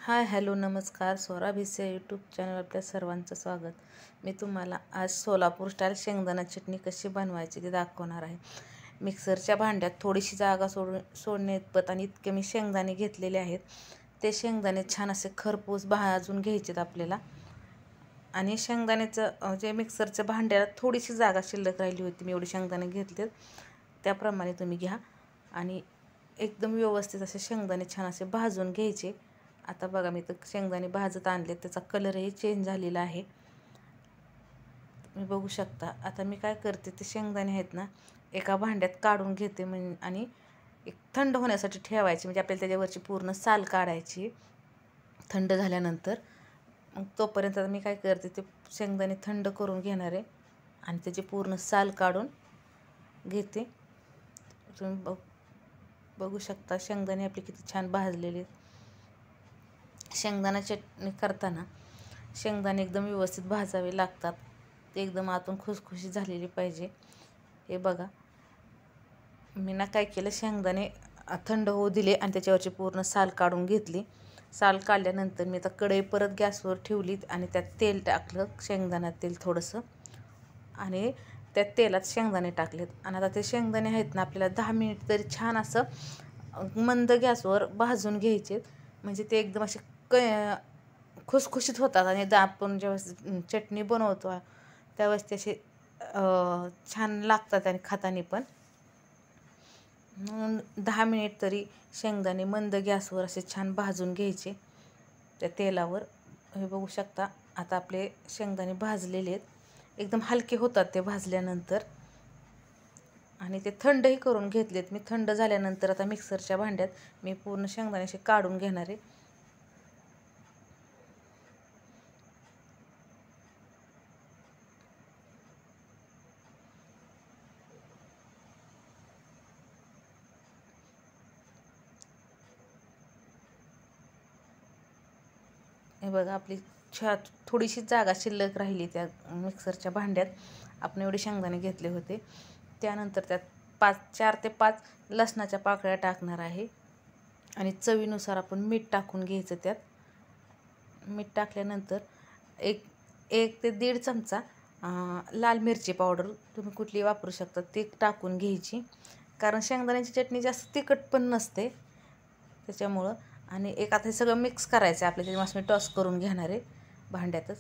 Hi hello नमस्कार. Swara Bhise YouTube channel आपल्या सर्वांचं स्वागत. मी तुम्हाला आज सोलापूर स्टाईल शेंगदाणा चटणी कशी बनवायची ते दाखवणार आहे. मिक्सरच्या भांड्यात थोडीशी जागा सोडणे इतपत आणि इतके मी शेंगदाणे घेतलेले आहेत. ते शेंगदाणे छान असे खरपूस भाजून घ्यायचेत आपल्याला. आणि शेंगदाण्याचं जे मिक्सरच्या भांड्याला थोडीशी जागा शिल्लक राहिली होती, मी एवढे शेंगदाणे घेतलेत त्याप्रमाणे तुम्ही घ्या. आणि एकदम व्यवस्थित असे शेंगदाणे छान असे भाजून घ्यायचे. आता बघा मी तर शेंगदाणे भाजत आणले, त्याचा कलरही चेंज झालेला आहे, मी बघू शकता. आता मी काय करते, ते शेंगदाणे आहेत ना एका भांड्यात काढून घेते आणि एक थंड होण्यासाठी ठेवायची, म्हणजे आपल्याला त्याच्यावरची पूर्ण साल काढायची. थंड झाल्यानंतर मग तोपर्यंत मी काय करते, ते शेंगदाणे थंड करून घेणार आहे आणि त्याची पूर्ण साल काढून घेते. तुम्ही बघू शकता शेंगदाणे आपले किती छान भाजलेले. शेंगदाणा चटणी करताना शेंगदाणे एकदम व्यवस्थित भाजावे लागतात, ते एकदम आतून खुसखुशीत झालेली पाहिजे. हे बघा मी ना काय केलं, शेंगदाणे थंड होऊ दिले आणि त्याच्यावरची पूर्ण साल काढून घेतली. साल काढल्यानंतर मी आता कढई परत गॅसवर ठेवली आणि त्यात तेल टाकलं, शेंगदाणा तेल थोडंसं, आणि त्या तेलात शेंगदाणे टाकलेत. आणि आता ते शेंगदाणे आहेत ना आपल्याला 10 मिनिट तरी छान असं मंद गॅसवर भाजून घ्यायचे, म्हणजे ते एकदम असे खुसखुशीत होतात. आणि आपण जेव्हा चटणी बनवतो त्यावेळेस ते असे छान लागतात आणि खाताना पण. म्हणून 10 मिनिट तरी शेंगदाणे मंद गॅसवर असे छान भाजून घ्यायचे त्या तेलावर. हे बघू शकता आता आपले शेंगदाणे भाजलेले आहेत, एकदम हलके होतात ते भाजल्यानंतर. आणि ते थंडही करून घेतलेत मी. थंड झाल्यानंतर आता मिक्सरच्या भांड्यात मी पूर्ण शेंगदाणे असे काढून घेणार आहे. हे बघा आपली थोडीशी जागा शिल्लक राहिली त्या मिक्सरच्या भांड्यात. आपण एवढे शेंगदाणे घेतले होते. त्यानंतर त्यात 4 ते 5 लसणाच्या पाकळ्या टाकणार आहे. आणि चवीनुसार आपण मीठ टाकून घ्यायचं त्यात. मीठ टाकल्यानंतर एक ते 1.5 चमचा लाल मिरची पावडर तुम्ही कुठली वापरू शकता ती टाकून घ्यायची, कारण शेंगदाण्याची चटणी जास्त तिखट पण नसते त्याच्यामुळं. आणि आता हे सगळं मिक्स करायचं आहे आपल्या, त्याच्यामुळे मी टॉस करून घेणार आहे भांड्यातच.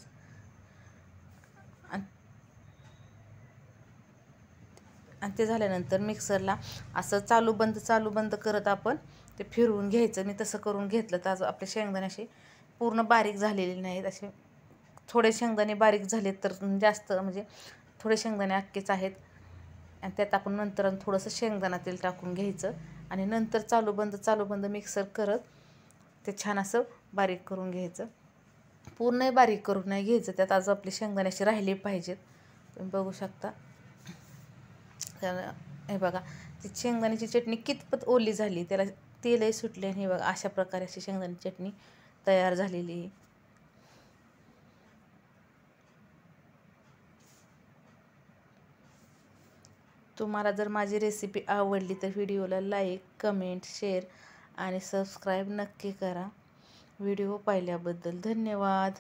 आणि ते झाल्यानंतर मिक्सरला असं चालू बंद करत आपण ते फिरवून घ्यायचं. मी तसं करून घेतलं तर आपले शेंगदाणे असे पूर्ण बारीक झालेले नाहीत. असे थोडे शेंगदाणे बारीक झालेत तर जास्त, म्हणजे थोडे शेंगदाणे अख्खेच आहेत. आणि त्यात आपण नंतर थोडंसं शेंगदाणा तेल टाकून घ्यायचं आणि नंतर चालू बंद मिक्सर करत ते छान असं बारीक करून घ्यायचं. पूर्ण बारीक करून नाही घ्यायचं, त्यात आज आपले शेंगदाणे असे राहिले पाहिजेत. तुम्ही बघू शकता. हे बघा ती शेंगदाण्याची चटणी कितपत ओली झाली, त्याला तेलही सुटले. आणि हे बघा अशा प्रकारे अशी शेंगदाण्याची चटणी तयार झालेली आहे. तुम्हाला जर माझी रेसिपी आवडली तर व्हिडिओला लाईक, कमेंट, शेअर आणि सबस्क्राईब नक्की करा. व्हिडिओ पाहिल्याबद्दल धन्यवाद.